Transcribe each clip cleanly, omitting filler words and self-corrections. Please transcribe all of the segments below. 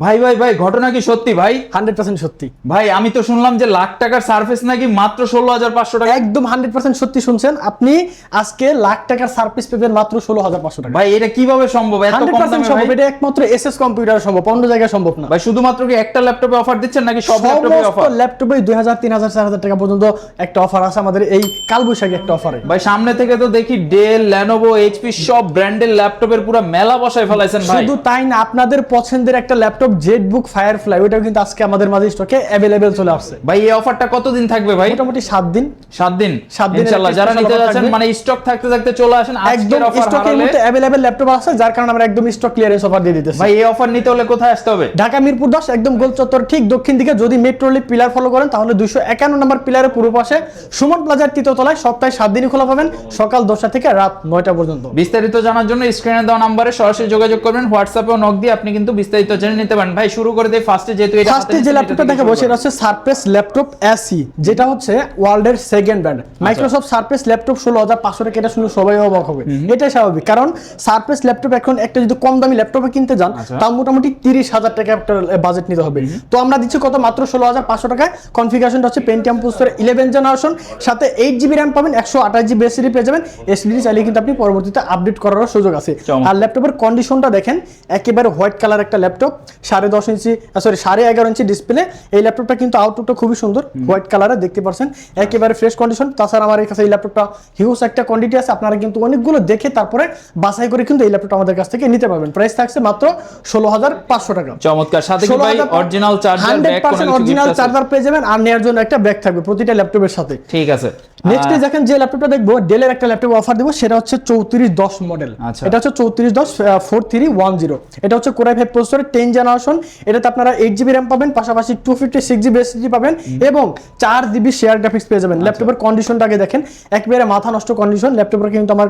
ভাই ভাই ভাই ঘটনা কি সত্যি ভাই? 100% সত্যি ভাই আমি তো শুনলাম যে লাখ টাকার সার্ভিস নাকি মাত্র 16,500 টাকা। একদম 100% সত্যি শুনছেন আপনি। আজকে লাখ টাকার সার্ভিস পেবেন মাত্র 16,500 টাকা। ভাই এটা কিভাবে সম্ভব? এত কম 100% দামে সম্ভব। ভাই? এটা একমাত্র এসএস কম্পিউটার সম্ভব, অন্য জায়গায় সম্ভব না। ভাই শুধুমাত্র কি একটা ল্যাপটপে অফার দিচ্ছেন নাকি সব ল্যাপটপে সমস্ত অফার? ল্যাপটপে 2000 3000 4000 টাকা পর্যন্ত একটা অফার আছে আমাদের এই কালবৈশাখী একটা অফারে। ভাই সামনে থেকে তো দেখি ডেল, লেনোভো, এইচপি সব ব্র্যান্ডের ল্যাপটপের পুরো মেলা বসায় ফেলাইছেন ভাই। শুধু তাই না, আপনাদের পছন্দের একটা ল্যাপটপ জেটবুক ফায়ারফ্লাই ওটাও কিন্তু আজকে আমাদের মাঝে স্টকে अवेलेबल চলে আসছে। ভাই এই অফারটা কতদিন থাকবে ভাই? মোটামুটি 7 দিন। 7 দিন 7 দিনের ইনশাআল্লাহ। একটা যারা special নিতে offer যাচ্ছেন থাকবে। মানে স্টক থাকতে থাকতে চলে আসেন। একদম আজকের অফার স্টকের হারালে মধ্যে अवेलेबल ল্যাপটপ আছে, যার কারণে আমরা একদম স্টক ক্লিয়ারেন্স অফার দিয়ে দিতেছি। ভাই এই অফার নিতে হলে কোথায় আসতে হবে? ঢাকা মিরপুর 10 একদম গোল চত্বর ঠিক দক্ষিণ দিকে। যদি মেট্রো রেল পিলার ফলো করেন তাহলে 251 নম্বর পিলারের পূর্ব পাশে সুমন প্লাজার তৃতীয় তলায় সপ্তাহে 7 দিনই খোলা পাবেন, সকাল 10টা থেকে রাত 9টা পর্যন্ত। বিস্তারিত জানার জন্য স্ক্রিনে দেওয়া নম্বরে সরাসরি যোগাযোগ করবেন, হোয়াটসঅ্যাপেও নক দিয়ে আপনি কিন্তু বিস্তারিত জেনে নিতে পারেন। ভাই শুরু করে দেই ফার্স্টে, যেহেতু এটা ফার্স্টে যে ল্যাপটপটা দেখাবো সেটা হচ্ছে সারফেস ল্যাপটপ এসি, যেটা হচ্ছে ওয়ার্ল্ডের second brand. Microsoft surface laptop 16,500 টাকা, এটা শুনে সবাই অবাক হবে। এটাই স্বাভাবিক, কারণ সারফেস ল্যাপটপ এখন একটা যদি কম দামি ল্যাপটপে কিনতে যান তাও মোটামুটি 30,000 টাকা একটা বাজেট নিতে হবে। তো আমরা দিচ্ছি কত? মাত্র 16,500 টাকায়। কনফিগারেশনটা হচ্ছে পেন্টিয়াম প্রসেসর 11 জেনারেশন, সাথে 8GB র্যাম পাবেন, 128GB এসএসডি পেয়ে যাবেন। এসএসডি চাইলে কিন্তু আপনি পরবর্তীতে আপডেট করারও সুযোগ আছে। আর ল্যাপটপের কন্ডিশনটা দেখেন, একেবারে হোয়াইট কালার একটা ল্যাপটপ, 10.5 ইঞ্চি 11.5 ইঞ্চি ডিসপ্লে। এই ল্যাপটপটা কিন্তু আউটলুকটা খুবই সুন্দর, হোয়াইট কালারে দেখতে পাচ্ছেন, একেবারে ফ্রেশ কন্ডিশন। তাছাড়া আমার কাছে এই ল্যাপটপটা হিউজ একটা কোয়ান্টিটি আছে, আপনারা কিন্তু অনেকগুলো দেখে তারপরে বাছাই করে কিন্তু এই ল্যাপটপটা আমাদের কাছ থেকে নিতে পারবেন। প্রাইস থাকছে মাত্র 16,500 টাকা। চমৎকার। সাথে কি ভাই original charger, bag, 100% original charger পেয়ে যাবেন, আর নেয়ার জন্য একটা ব্যাগ থাকবে প্রতিটা ল্যাপটপের সাথে। ঠিক আছে। নেক্সট দেখেন যে ল্যাপটপটা দেখবো, ডেলের একটা ল্যাপটপ অফার দিব, সেটা হচ্ছে 3410 মডেল। এটা হচ্ছে 3410 4310। এটা হচ্ছে কোর i5 প্রসেসরের 10 জেনারেশন। এটাতে আপনারা 8GB র্যাম পাবেন, পাশাপাশি 256GB এসএসডি পাবেন এবং 4GB শেয়ার গ্রাফিক্স পেয়ে যাবেন। ল্যাপটপের কন্ডিশনটাকে দেখেন, একেবারে মাথা নষ্ট কন্ডিশন। ল্যাপটপের কিন্তু আমার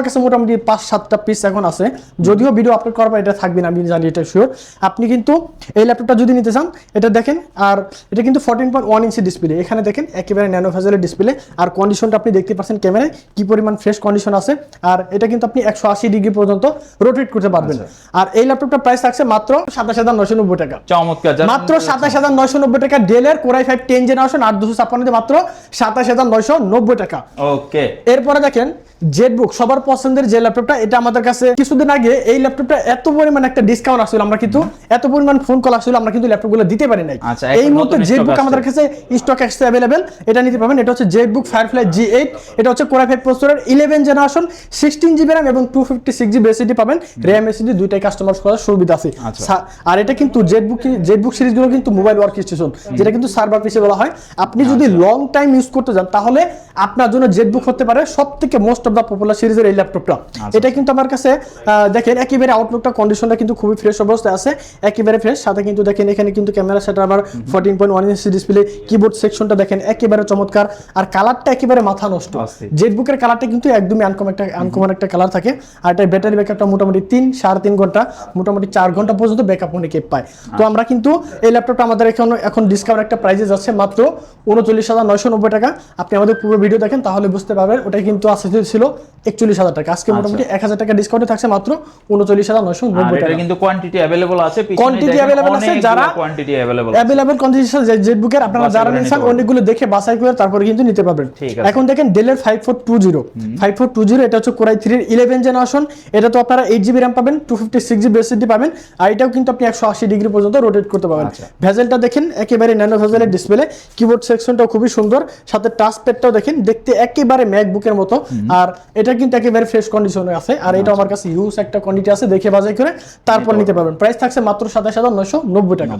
কাছে মোটামুটি 5-7টা পিস এখন আছে, যদিও ভিডিও আপলোড করার পর এটা থাকবে না, আমি জানি, এটা শিওর। আপনি কিন্তু এই ল্যাপটপটা যদি নিতে চান এটা দেখেন, আর এটা কিন্তু 14.1 ইঞ্চি ডিসপ্লে। এখানে দেখেন একেবারে ন্যানো ভেজেলের ডিসপ্লে, আর কন্ডিশনটা আপনি দেখতে পাচ্ছেন ক্যামেরায় কি পরিমাণ ফ্রেশ কন্ডিশন আছে। আর এটা কিন্তু আপনি 180 ডিগ্রি পর্যন্ত রোটেট করতে পারবেন। আর এই ল্যাপটপটা প্রাইস থাকছে মাত্র 27,990 টাকা। চমৎকার। মাত্র 27,990 টাকা। ডেলের কোর i5 10 জেনারেশন 8256 মাত্র 27,990 টাকা। ওকে। এরপরে দেখেন জেটবুক, সবার পছন্দের যে ল্যাপটপটা, এটা আমাদের কাছে কিছুদিন আগে এই ল্যাপটপটা এত পরিমাণ একটা ডিসকাউন্ট আসছিল, আমরা কিন্তু এত পরিমাণ ফোন কল আসছিল, আমরা কিন্তু ল্যাপটপগুলো দিতে পারি নাই। এই মুহূর্তে জেটবুক আমাদের কাছে স্টক এক্সে अवेलेबल, এটা নিতে পাবেন। এটা হচ্ছে জেটবুক ফায়ারফ্লাই G8, এটা হচ্ছে কোর i5 প্রসেসরের 11 জেনারেশন, 16GB র্যাম এবং 256GB এসএসডি পাবেন। র্যাম এসএসডি দুইটাই কাস্টমাইজ করার সুবিধা আছে। আর এটা কিন্তু জেটবুক সিরিজগুলো কিন্তু মোবাইল ওয়ার্ক স্টেশন, যেটা কিন্তু সার্ভার পিসি বলা হয়। আপনি যদি লং টাইম ইউজ করতে যান তাহলে আপনার জন্য জেটবুক হতে পারে সবথেকে মোস্ট অফ দা পপুলার সিরিজের এই ল্যাপটপটা। এটা কিন্তু আমার কাছে দেখেন একেবারে আউটলুকটা কন্ডিশনটা কিন্তু খুবই ফ্রেশ অবস্থায় আছে, একেবারে ফ্রেশ। সাথে কিন্তু দেখেন এখানে কিন্তু ক্যামেরা সেটা আবার 14.1 ইঞ্চি ডিসপ্লে, কিবোর্ড সেকশনটা দেখেন একেবারে চমৎকার, আর কালারটা একেবারে মাথা নষ্ট। জেটবুকের কালারটা কিন্তু একদমই আনকমন একটা কালার থাকে। আর এটা ব্যাটারি ব্যাকআপটা মোটামুটি 3-3.5 ঘন্টা, মোটামুটি 4 ঘন্টা পর্যন্ত ব্যাকআপ অনেকে পায়। তো আমরা কিন্তু এই ল্যাপটপটা আমাদের এখন ডিসকাউন্ট একটা প্রাইসে যাচ্ছে মাত্র 39,990 টাকা। আপনি আমাদের পুরো ভিডিও দেখেন তাহলে বুঝতে পারবেন, ওটা কিন্তু আসলে ছিল 41,000 টাকা। আজকে মোটামুটি 1,000 টাকা ডিসকাউন্টে থাকছে মাত্র 39,990 টাকা। এটা কিন্তু কোয়ান্টিটি अवेलेबल আছে, কোয়ান্টিটি अवेलेबल আছে, যারা কোয়ান্টিটি अवेलेबल কোয়ান্টিটি জেটবুকের আপনারা যারা নিছেন অনেকগুলো দেখে বাছাই করে তারপরে কিন্তু নিতে পারবেন। এখন দেখেন ডেলের 5420, এটা হচ্ছে কোর i3 এর 11 জেনারেশন। এটা তো আপনারা 8GB র্যাম পাবেন, 256GB এসএসডি পাবেন, আর এটাও কিন্তু আপনি 180 ডিগ্রি পর্যন্ত রোটেট করতে পারবেন। ভেজেলটা দেখেন একেবারে ন্যানো ভেজেলের ডিসপ্লে, কিবোর্ড সেকশনটাও খুবই সুন্দর, সাথে টাচ প্যাডটাও দেখেন দেখতে একেবারে ম্যাকবুকের মতো। আর এটা কিন্তু একেবারে ফ্রেশ কন্ডিশনে আছে, আর এটা আমার কাছে হিউজ একটা কোয়ান্টিটি আছে, দেখে বাছাই করে তারপর নিতে পারবেন। প্রাইস থাকছে মাত্র 27,990 টাকা।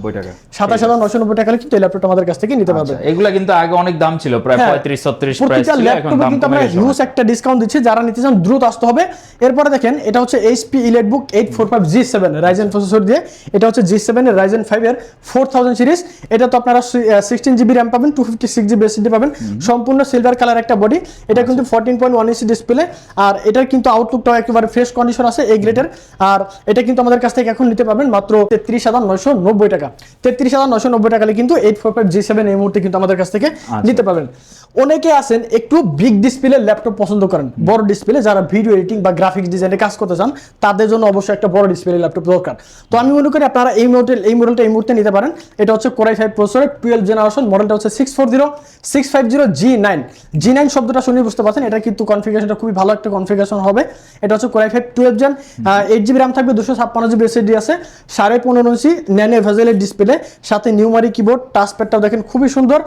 27,990 টাকা কিন্তু এই ল্যাপটপটা আমাদের কাছ থেকে নিতে পারবেন। এগুলা কিন্তু আগে অনেক দাম ছিল, প্রায় 35-36 প্রাইস ছিল, এখন দাম কিন্তু আমরা হিউজ একটা ডিসকাউন্ট দিচ্ছি, যারা নিতে চান দ্রুত আসতে হবে। এরপরে দেখেন এটা হচ্ছে HP EliteBook 845G7 Ryzen processor দিয়ে। এটা হচ্ছে G7 এর Ryzen 5 এর 4000 সিরিজ। এটা তো আপনারা 16GB র্যাম পাবেন, 256GB এসএসডি পাবেন, সম্পূর্ণ সিলভার কালার একটা বডি। এটা কিন্তু 14.1 ইঞ্চি ডিসপ্লে, আর এটার কিন্তু আউটলুকটাও একেবারে ফ্রেশ কন্ডিশন আছে, এ গ্রেডের। আর এটা কিন্তু আমাদের কাছ থেকে এখন নিতে পারবেন মাত্র 33,990 টাকা। 33,990 টাকা কিন্তু 845G7 এই মুহূর্তে কিন্তু আমাদের কাছ থেকে নিতে পারবেন। অনেকে আছেন একটু বিগ ডিসপ্লে ল্যাপটপ পছন্দ করেন, বড় ডিসপ্লে, যারা ভিডিও এডিটিং বা গ্রাফিক্স ডিজাইনে কাজ করতে চান তাদের জন্য অবশ্যই একটা বড় ডিসপ্লে ল্যাপটপ দরকার। তো আমি মনে করি আপনারা এই মডেলটা এই মুহূর্তে নিতে পারেন। এটা হচ্ছে Core i5 প্রসেসরের 12 জেনারেশন, মডেলটা হচ্ছে 640650G9। G9 শব্দটা শুনে বুঝতে পারছেন এটা কিন্তু কনফিগারেশনটা খুবই ভালো একটা কনফিগারেশন হবে। এটা হচ্ছে Core i5 12 gen, 8GB RAM থাকবে, 256GB SSD আছে, 15.5 ইঞ্চি ন্যানো ভেজেলের ডিসপ্লে, সাথে নিউমারি কিবোর্ড, টাচপ্যাডটাও দেখেন খুবই সুন্দর।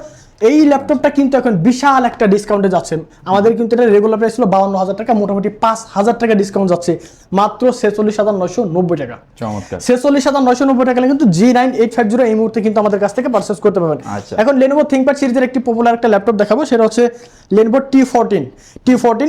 এই ল্যাপটপটা কিন্তু এখন বিশাল একটা ডিসকাউন্টে যাচ্ছে। আমাদের কিন্তু এটা রেগুলার প্রাইস ছিল 52,000 টাকা, মোটামুটি 5,000 টাকা ডিসকাউন্ট যাচ্ছে মাত্র 46,990 টাকা। চমৎকার। 46,990 টাকা কিন্তু G9 850 এই মুহূর্তে কিন্তু আমাদের কাছ থেকে পারচেজ করতে পারবেন। এখন Lenovo ThinkPad সিরিজের একটি পপুলার একটা ল্যাপটপ দেখাবো, সেটা হচ্ছে Lenovo T14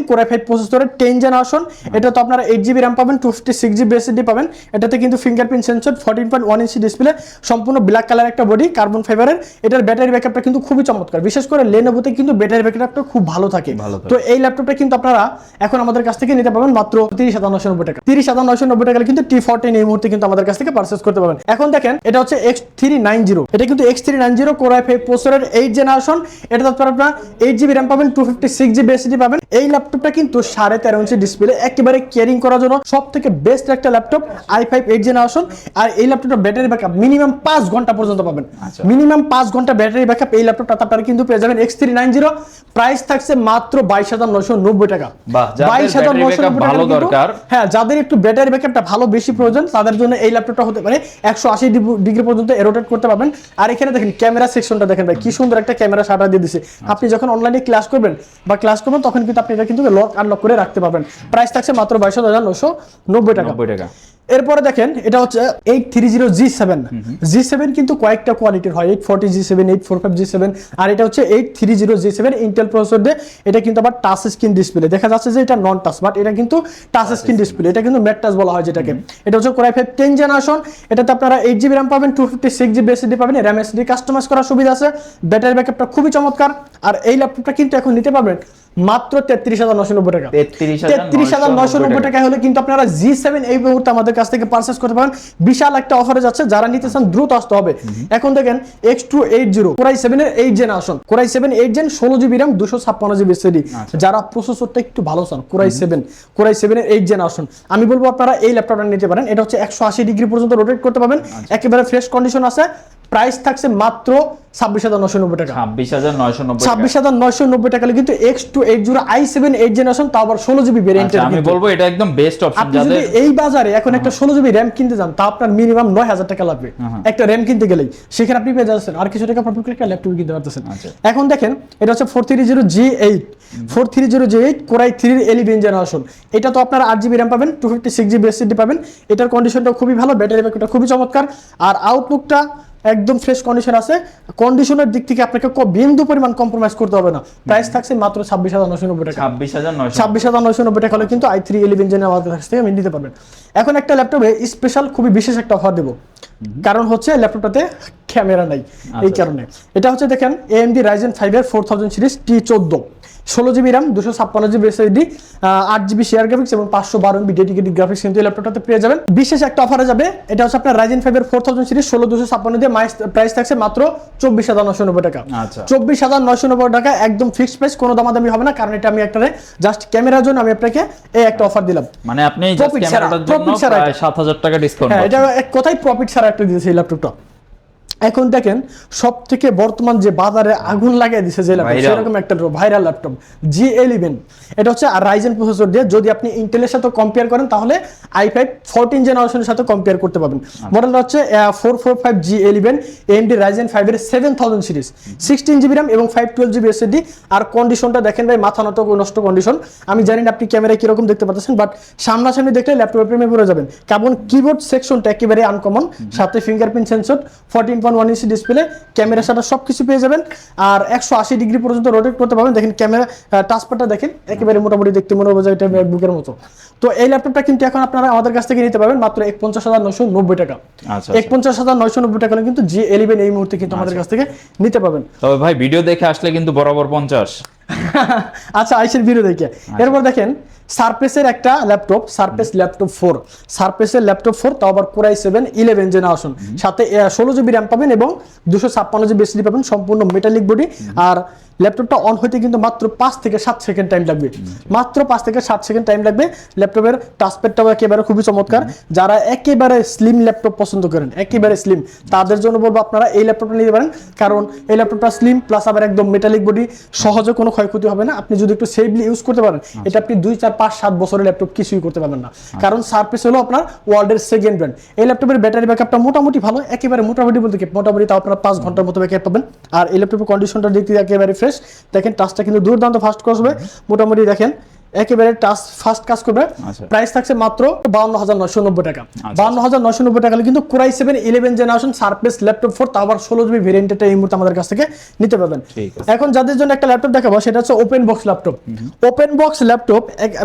Core i5 প্রসেসরের 10 জেনারেশন। এটা তো আপনারা 8GB RAM পাবেন, 256GB SSD পাবেন। এটাতে কিন্তু ফিঙ্গারপ্রিন্ট সেন্সর, 14.1 ইঞ্চি ডিসপ্লে, সম্পূর্ণ ব্ল্যাক কালার একটা বডি, কার্বন ফাইবারের। এটার ব্যাটারি ব্যাকআপটা কিন্তু খুবই চমৎকার, বিশেষ করে Lenovoতে কিন্তু ব্যাটারি ব্যাকআপটা খুব ভালো থাকে। তো এই ল্যাপটপটা কিন্তু আপনারা এখন আমাদের কাছ থেকে নিতে পাবেন মাত্র 30,990 টাকা। 30,990 টাকা কিন্তু T14 এই মুহূর্তে কিন্তু আমাদের কাছ থেকে পারচেজ করতে পারবেন। এখন দেখেন এটা হচ্ছে X390, এটা কিন্তু X390 Core i5 প্রসেসরের 8 জেনারেশন। এটা আপনারা 8GB RAM পাবেন, 256GB SSD পাবেন। এই ল্যাপটপটা কিন্তু 13.5 ইঞ্চি ডিসপ্লে, একেবারে ক্যারিং করার জন্য সবথেকে বেস্ট একটা ল্যাপটপ, i5 8 জেনারেশন। আর এই ল্যাপটপটা ব্যাটারি ব্যাকআপ মিনিমাম 5 ঘন্টা পর্যন্ত পাবেন, মিনিমাম 5 ঘন্টা ব্যাটারি ব্যাকআপ এই ল্যাপটপটা আপনারা কিন্তু পেয়ে যাবেন X390। প্রাইস থাকছে মাত্র 22,990 টাকা। 22,990 টাকা। হ্যাঁ, যাদের একটু ব্যাটারি ব্যাকআপটা ভালো বেশি প্রয়োজন তাদের জন্য এই ল্যাপটপটা হতে পারে। 180 ডিগ্রি পর্যন্ত রোটেট করতে পারবেন। আর এখানে দেখেন ক্যামেরা সেকশনটা দেখেন ভাই, কি সুন্দর একটা ক্যামেরা শাটার দিয়ে দিয়েছে। আপনি যখন অনলাইনে ক্লাস করবেন তখন কিন্তু আপনি এটা কিন্তু লক আনলক করে রাখতে পারবেন। প্রাইস থাকছে মাত্র 22,990 টাকা। এরপরে দেখেন এটা হচ্ছে 830G7 কিন্তু কয়েকটা কোয়ালিটির হয়, 840G7, 845G7, আর এটা হচ্ছে 830G7 ইন্টেল প্রসেসর দিয়ে। এটা কিন্তু আবার টাচ স্ক্রিন ডিসপ্লে, দেখা যাচ্ছে যে এটা নন টাচ, বাট এটা কিন্তু টাচ স্ক্রিন ডিসপ্লে, এটা কিন্তু ম্যাট টাচ বলা হয় যেটাকে। এটা হচ্ছে Core i5 10 জেনারেশন। এটাতে আপনারা 8GB RAM পাবেন, 256GB SSD পাবেন, RAM SSD কাস্টমাইজ করার সুবিধা আছে, ব্যাটারি ব্যাকআপটা খুবই চমৎকার। আর এই ল্যাপটপটা কিন্তু এখন নিতে পারবেন মাত্র 33,990 টাকা। 33,990 টাকা হলে কিন্তু আপনারা G7 এই মুহূর্তে আমাদের কাছ থেকে পারচেজ করতে পারেন। বিশাল একটা অফারে যাচ্ছে, যারা নিতে চান দ্রুত আসতে হবে। এখন দেখেন X280 Core i7 এর 8 generation, Core i7 8 gen, 16GB RAM, 256GB SSD। যারা প্রসেসরটা একটু ভালো চান, Core i7 এর 8 জেনারেশন, আমি বলবো আপনারা এই ল্যাপটপটা নিতে পারেন। এটা হচ্ছে 180 ডিগ্রি পর্যন্ত রোটেট করতে পারবেন, একেবারে ফ্রেশ কন্ডিশন আছে। প্রাইস থাকছে মাত্র 26,990 টাকা। 26,990 টাকা কিন্তু X280 i7 8 জেনারেশন, তাও আবার 16GB ভেরিয়েন্টের। আমি বলবো এটা একদম বেস্ট অপশন। আপনি যদি এই বাজারে এখন একটা 16GB RAM কিনতে যান, তা আপনার মিনিমাম 9,000 টাকা লাগবে একটা RAM কিনতে গেলেই। সেখানে আপনি পেয়ে যাচ্ছেন আর কিছু টাকা প্রফিট করে একটা ল্যাপটপ কিনতে পারতেছেন। এখন দেখেন এটা হচ্ছে 430G8 Core i3 11 জেনারেশন। এটা তো আপনারা 8GB RAM পাবেন, 256GB SSD পাবেন। এটার কন্ডিশনটা খুবই ভালো, ব্যাটারি ব্যাকআপটা খুবই চমৎকার, আর আউটলুকটা একদম ফ্রেশ কন্ডিশন আছে। কন্ডিশনের দিক থেকে আপনাকে বিন্দু পরিমাণ কম্প্রোমাইজ করতে হবে না। প্রাইস থাকছে মাত্র 26,990 টাকা। 26,990 টাকা হলে কিন্তু i3 11 জেনে আমাদের কাছ থেকে নিতে পারবেন। এখন একটা ল্যাপটপে স্পেশাল খুবই বিশেষ একটা অফার দেব, কারণ হচ্ছে ল্যাপটপটাতে ক্যামেরা নাই। এই কারণে এটা হচ্ছে দেখেন AMD Ryzen 5 এর 4000 series T14, 16GB RAM, 256GB SSD, 8GB share graphics এবং 512MB ডেডিকেটেড গ্রাফিক্স কিন্তু এই ল্যাপটপটাতে পেয়ে যাবেন। বিশেষ একটা অফারে যাবে, এটা হচ্ছে আপনার Ryzen 5 এর 4000 সিরিজ 16256 দিয়ে, প্রাইস থাকছে মাত্র 24,990 টাকা। 24,990 টাকা একদম ফিক্সড প্রাইস, কোনো দামাদামি হবে না, কারণ এটা আমি একটা জাস্ট ক্যামেরার জন্য আমি আপনাকে এই একটা অফার দিলাম। মানে আপনি জাস্ট ক্যামেরাটার জন্য প্রায় 7,000 টাকা ডিসকাউন্ট। হ্যাঁ, এটা এক কথাই প্রফিট ছাড়া একটা দিয়েছে এই ল্যাপটপটা। এখন দেখেন সব থেকে বর্তমান যে বাজারে আগুন লাগিয়ে দিচ্ছে যে ল্যাপটপ, সেরকম একটা ভাইরাল ল্যাপটপ G11। এটা হচ্ছে Ryzen প্রসেসর দিয়ে, যদি আপনি ইন্টেলের সাথে কম্পেয়ার করেন তাহলে i5 14 জেনারেশনের সাথে কম্পেয়ার করতে পারবেন। মডেলটা হচ্ছে 445 G11, AMD Ryzen 5 এর 7000 সিরিজ, 16GB RAM এবং 512GB SSD। আর কন্ডিশনটা দেখেন ভাই, মাথা নষ্ট কন্ডিশন। আমি জানি না আপনি ক্যামেরায় কিরকম দেখতে পাচ্ছেন, বাট সামনাসামনি দেখলে ল্যাপটপের প্রেমে পড়ে যাবেন। কারণ কিবোর্ড সেকশনটা একেবারে আনকমন, সাথে fingerprint sensor, 14.1 inch display, camera সাথে সবকিছু পেয়ে যাবেন। আর 180 ডিগ্রি পর্যন্ত রোটেট করতে পারবেন। দেখেন ক্যামেরা টাচপ্যাডটা দেখেন, একেবারে মোটামুটি দেখতে মনে হবে যে এটা ম্যাকবুকের মতো। তো এই ল্যাপটপটা কিন্তু এখন আপনারা আমাদের কাছ থেকে নিতে পারবেন মাত্র 51,990 টাকা। 51,990 টাকা কিন্তু G11 এই মুহূর্তে কিন্তু আমাদের কাছ থেকে নিতে পারবেন। তবে ভাই ভিডিও দেখে আসলে কিন্তু বরাবর 50। আচ্ছা, আইসের ভিডিও দেখে। এরপর দেখেন সারফেসের একটা ল্যাপটপ, সারফেস ল্যাপটপ 4, সারফেসের ল্যাপটপ 4, তাও আবার Core i7 11 জেনারেশন, সাথে 16GB RAM পাবেন এবং 256GB SSD পাবেন, সম্পূর্ণ মেটালিক বডি। আর ল্যাপটপটা অন হইতে কিন্তু মাত্র 5 থেকে 7 সেকেন্ড টাইম লাগবে, মাত্র 5 থেকে 7 সেকেন্ড টাইম লাগবে। ল্যাপটপের টাচপ্যাডটাও একেবারে খুবই চমৎকার। যারা একেবারে স্লিম ল্যাপটপ পছন্দ করেন, একেবারে স্লিম, তাদের জন্য বলবো আপনারা এই ল্যাপটপটা নিতে পারেন, কারণ এই ল্যাপটপটা স্লিম প্লাস আবার একদম মেটালিক বডি, সহজে কোনো ক্ষয়ক্ষতি হবে না। আপনি যদি একটু সেফলি ইউজ করতে পারেন, এটা আপনি 2, 4, 5, 7 বছরের ল্যাপটপ কিছুই করতে পারবেন না, কারণ সারফেস হলো আপনার ওয়ার্ল্ডের সেকেন্ড ব্র্যান্ড। এই ল্যাপটপের ব্যাটারি ব্যাকআপটা মোটামুটি ভালো, একেবারে মোটামুটি বলতে কি মোটামুটি তাও আপনারা 5 ঘন্টার মতো ব্যাকআপ পাবেন। আর এই ল্যাপটপের কন্ডিশনটা দেখতে একেবারে ফ্রেশ। দেখেন টাচটা কিন্তু দুর্দান্ত ফাস্ট কাজ হবে, মোটামুটি দেখেন একেবারে টাচ ফাস্ট কাজ করবে। প্রাইস থাকছে মাত্র 52,990 টাকা। 52,990 টাকা কিন্তু Core i7 11 generation surface laptop 4, তাও আবার 16 জিবি ভেরিয়েন্টটা এই মুহূর্তে আমাদের কাছ থেকে নিতে পারবেন। এখন যাদের জন্য একটা ল্যাপটপ দেখাবো সেটা হচ্ছে open box laptop. Open box laptop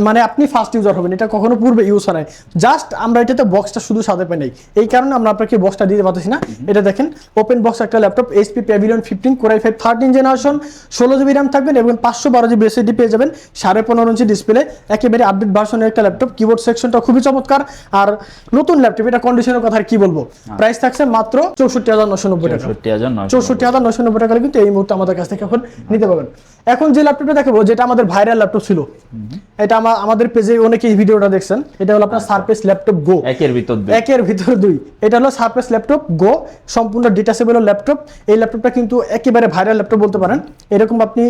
মানে আপনি ফার্স্ট ইউজার হবেন, এটা কখনো পূর্বে ইউজ হয় নাই, জাস্ট আমরা এটাতে বক্সটা শুধু সাথে পাই নাই, এই কারণে আমরা আপনাকে বক্সটা দিতে পারতেছি না। এটা দেখেন ওপেন বক্স একটা laptop, HP Pavilion 15 Core i5 13 generation, 16 GB RAM থাকবেন এবং 512 জিবি SSD পেয়ে যাবেন, 15.5 ইঞ্চি ডিসপ্লে, একেবারে আপডেট ভার্সনের একটা ল্যাপটপ। কিবোর্ড সেকশনটা খুবই চমৎকার আর নতুন ল্যাপটপ, এটা কন্ডিশনের কথা আর কি বলবো। প্রাইস থাকছে মাত্র 64,990 টাকা। 64,990 টাকা কিন্তু এই মুহূর্তে আমাদের কাছ থেকে এখন নিতে পারবেন। এখন যে ল্যাপটপটা দেখাবো, যেটা আমাদের ভাইরাল ল্যাপটপ ছিল, এটা আমাদের পেজে অনেকেই ভিডিওটা দেখছেন, এটা হলো আপনার সারফেস ল্যাপটপ গো, একের ভিতর দুই। এটা হলো সারফেস ল্যাপটপ গো, সম্পূর্ণ ডিটাচেবল ল্যাপটপ। এই ল্যাপটপটা কিন্তু একেবারে ভাইরাল ল্যাপটপ বলতে পারেন। এরকম আপনি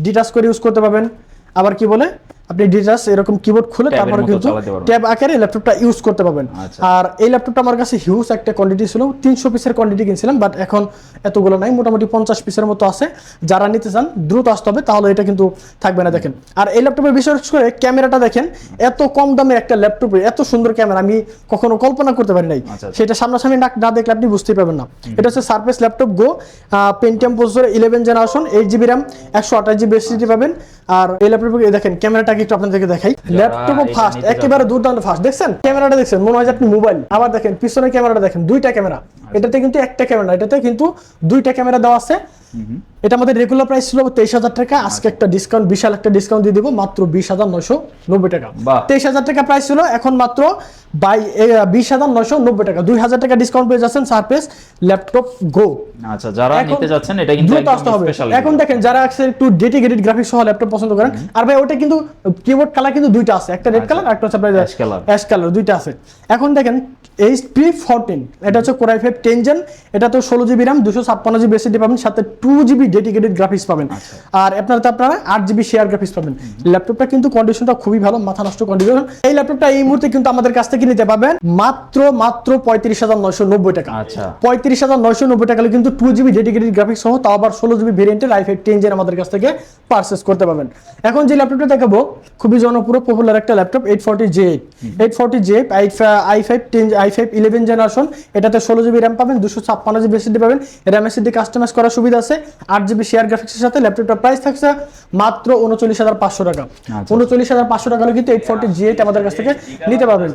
ডিটাচ করে ইউজ করতে পারবেন, আবার কি বলে আপনি ডিটাচ এরকম কিবোর্ড খুলে তারপরে কিন্তু ট্যাব আকারে ল্যাপটপটা ইউজ করতে পারবেন। আর এই ল্যাপটপটা আমার কাছে হিউজ একটা কোয়ান্টিটি ছিল, 300 পিসের কোয়ান্টিটি কিনছিলাম, বাট এখন এতগুলো নাই, মোটামুটি 50 পিসের মতো আছে। যারা নিতে চান দ্রুত আসতে হবে, তাহলে এটা কিন্তু থাকবে না। দেখেন আর এই ল্যাপটপের বিশেষ করে ক্যামেরাটা দেখেন, এত কম দামে একটা ল্যাপটপে এত সুন্দর ক্যামেরা আমি কখনো কল্পনা করতে পারি নাই। সেটা সামনাসামনি না দেখলে আপনি বুঝতেই পারবেন না। এটা হচ্ছে Surface Laptop Go, Pentium processor 11 generation, 8 GB RAM, 128 GB SSD পাবেন। আর এই ল্যাপটপে দেখেন ক্যামেরাটা একটু আপনাদেরকে দেখাই, ল্যাপটপও ফাস্ট, একেবারে দুর্দান্ত ফাস্ট। দেখছেন ক্যামেরাটা, দেখছেন মনে হয় যে আপনি মোবাইল। আবার দেখেন পিছনের ক্যামেরাটা দেখেন, দুইটা ক্যামেরা, এটাতে কিন্তু একটা ক্যামেরা, এটাতে কিন্তু দুইটা ক্যামেরা দেওয়া আছে। এটা আমাদের রেগুলার প্রাইস ছিল 23,000 টাকা, আজকে একটা ডিসকাউন্ট, বিশাল একটা ডিসকাউন্ট দিয়ে দিব, মাত্র 20,990 টাকা। 23,000 টাকা প্রাইস ছিল, এখন মাত্র 20,990 টাকা, 2,000 টাকা ডিসকাউন্ট পেয়ে যাচ্ছেন সারফেস ল্যাপটপ গো। আচ্ছা, যারা নিতে যাচ্ছেন এটা কিন্তু একদম স্পেশাল। এখন দেখেন যারা একটু ডেডিকেটেড গ্রাফিক্স সহ ল্যাপটপ পছন্দ করেন, আর ভাই ওটা কিন্তু কিবোর্ড কালার কিন্তু দুইটা আছে, একটা রেড কালার আর একটা হচ্ছে অ্যাশ কালার, দুইটা আছে। এখন দেখেন HP 14, এটা হচ্ছে Core i5 10 জেন, এটা তো 16 জিবি RAM, 256 জিবি SSD পাবেন, সাথে 2 জিবি ডেডিকেটেড গ্রাফিক্স পাবেন, আর আপনারা 8 জিবি শেয়ার গ্রাফিক্স পাবেন। ল্যাপটপটা কিন্তু কন্ডিশনটা খুবই ভালো, মাথা নষ্ট কন্ডিশন। এই ল্যাপটপটা এই মুহূর্তে কিন্তু আমাদের কাছ থেকে নিতে পাবেন মাত্র 35,990 টাকা। 35,990 টাকা কিন্তু 2 জিবি ডেডিকেটেড গ্রাফিক্স সহ, তাও আবার 16 জিবি ভেরিয়েন্টের i5 10 জেন আমাদের কাছ থেকে পারচেজ করতে পারবেন। এখন যে ল্যাপটপটা দেখাবো খুবই জনপ্রিয় পপুলার একটা ল্যাপটপ, 840J8 i5 11 জেনারেশন, এটাতে 16 জিবি RAM পাবেন, 256 জিবি SSD পাবেন, RAM SSD কাস্টমাইজ করার সুবিধা আছে, 8 জিবি শেয়ার গ্রাফিক্সের সাথে। ল্যাপটপটার প্রাইস থাকছে মাত্র 39,500 টাকা। 39,500 টাকা কিন্তু 840G8 আমাদের কাছ থেকে নিতে পারবেন।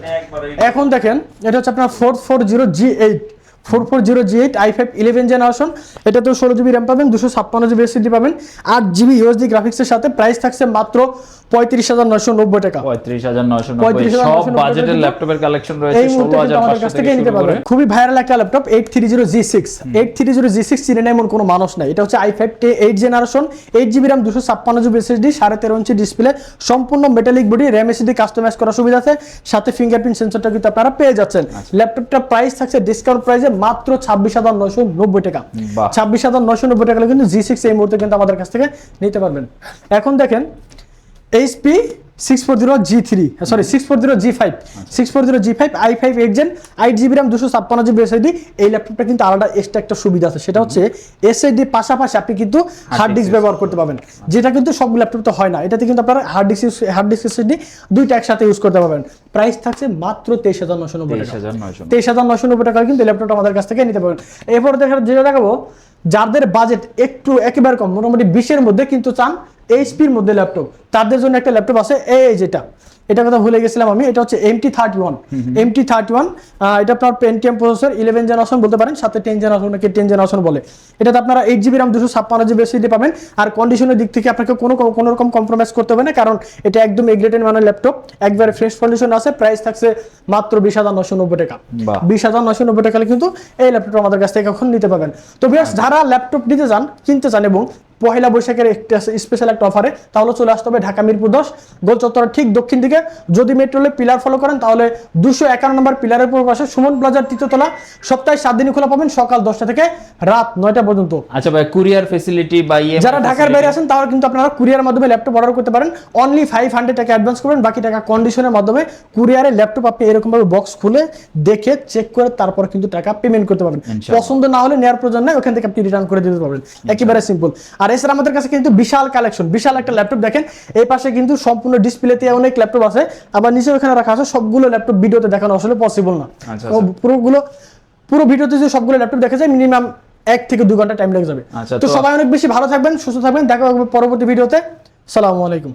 এখন দেখেন এটা হচ্ছে আপনার 440G8 i5 11 জেনারেশন, এটাতেও 16 জিবি RAM পাবেন, 256 জিবি SSD পাবেন, 8 জিবি USD গ্রাফিক্সের সাথে। প্রাইস থাকছে মাত্র 35,990 টাকা। 35,990 সব বাজেটের ল্যাপটপের কালেকশন রয়েছে, 16,500 থেকে নিতে পারবেন। খুবই ভাইরাল একটা ল্যাপটপ, 830G6 চিনে না এমন কোনো মানুষ নাই। এটা হচ্ছে i5 8 generation, 8 GB RAM, 256 GB SSD, 13.5 inch display, সম্পূর্ণ metallic body, RAM SSD customize করার সুবিধা আছে, সাথে ফিঙ্গারপ্রিন্ট সেন্সরটা কিন্তু আপনারা পেয়ে যাচ্ছেন। ল্যাপটপটার প্রাইস থাকছে ডিসকাউন্ট প্রাইসে মাত্র 26,990 টাকা। 26,990 টাকা কিন্তু G6 এই মুহূর্তে কিন্তু আমাদের কাছ থেকে নিতে পারবেন। এখন দেখেন HP 640G5 i5 8 gen, 8 GB RAM, 256 GB SSD। এই ল্যাপটপটা কিন্তু আলাদা এক্সট্রা একটা সুবিধা আছে, সেটা হচ্ছে SSD পাশাপাশি আপনি কিন্তু হার্ড ডিস্ক ব্যবহার করতে পারবেন, যেটা কিন্তু সব ল্যাপটপে হয় না। এটাতে কিন্তু আপনারা হার্ড ডিস্ক SSD দুইটা একসাথে ইউজ করতে পারবেন। প্রাইস থাকছে মাত্র 23,990 টাকা। 23,990 টাকা কিন্তু ল্যাপটপটা আমাদের কাছ থেকে নিতে পারবেন। এরপর যেটা দেখাবো, যাদের বাজেট একটু একেবারে কম, মোটামুটি 20-এর মধ্যে কিন্তু চান HPর মধ্যে ল্যাপটপ, তাদের জন্য একটা ল্যাপটপ আছে, এই যেটা এটা কথা ভুলে গেছিলাম আমি, এটা হচ্ছে MT31 MT31, এটা আপনার Pentium প্রসেসর 11 জেনারেশন বলতে পারেন, সাথে 10 জেনারেশন নাকি 10 জেনারেশন বলে। এটাতে আপনারা 8GB RAM 256GB SSD পাবেন। আর কন্ডিশনের দিক থেকে আপনাকে কোনো রকম কম্প্রোমাইজ করতে হবে না, কারণ এটা একদম এ গ্রেডের মানের ল্যাপটপ, একবারে ফ্রেশ কন্ডিশন আছে। প্রাইস থাকছে মাত্র 20,990 টাকা। 20,990 টাকা কিন্তু এই ল্যাপটপটা আমাদের কাছ থেকে এখন নিতে পাবেন। তো ভিউয়ার্স, যারা ল্যাপটপ নিতে চান, কিনতে চান এবং পহেলা বৈশাখের একটা স্পেশাল একটা অফারে, তাহলে চলে আসতে হবে ঢাকা মিরপুর 10 গোল চত্বরের ঠিক দক্ষিণ দিকে। যদি মেট্রোলে পিলার ফলো করেন তাহলে 251 নম্বর পিলারের পর পাশে সুমন প্লাজার 3য় তলা, সপ্তাহে 7 দিনই খোলা পাবেন, সকাল 10টা থেকে রাত 9টা পর্যন্ত। আচ্ছা ভাই, কুরিয়ার ফ্যাসিলিটি বা যারা ঢাকার বাইরে আছেন তাহলে কিন্তু আপনারা কুরিয়ার মাধ্যমে ল্যাপটপ অর্ডার করতে পারেন। অনলি 500 টাকা অ্যাডভান্স করবেন, বাকি টাকা কন্ডিশনের মাধ্যমে কুরিয়ারে ল্যাপটপ আপনি এরকম ভাবে বক্স খুলে দেখে চেক করে তারপর কিন্তু টাকা পেমেন্ট করতে পারবেন। পছন্দ না হলে নেওয়ার প্রয়োজন নাই, ওখান থেকে আপনি রিটার্ন করে দিতে পারবেন, একেবারে সিম্পল। আর এছাড়া আমাদের কাছে কিন্তু বিশাল কালেকশন, বিশাল একটা ল্যাপটপ দেখেন, এই পাশে কিন্তু সম্পূর্ণ ডিসপ্লেতে অনেক ল্যাপটপ আছে, আবার নিচে ওখানে রাখা আছে। সবগুলো ল্যাপটপ ভিডিওতে দেখানো আসলে পসিবল না। পুরো ভিডিওতে যে সবগুলো ল্যাপটপ দেখা যায় মিনিমাম 1 থেকে 2 ঘন্টা টাইম লেগে যাবে। তো সবাই অনেক বেশি ভালো থাকবেন, সুস্থ থাকবেন, দেখা হবে পরবর্তী ভিডিওতে। আসসালামু আলাইকুম।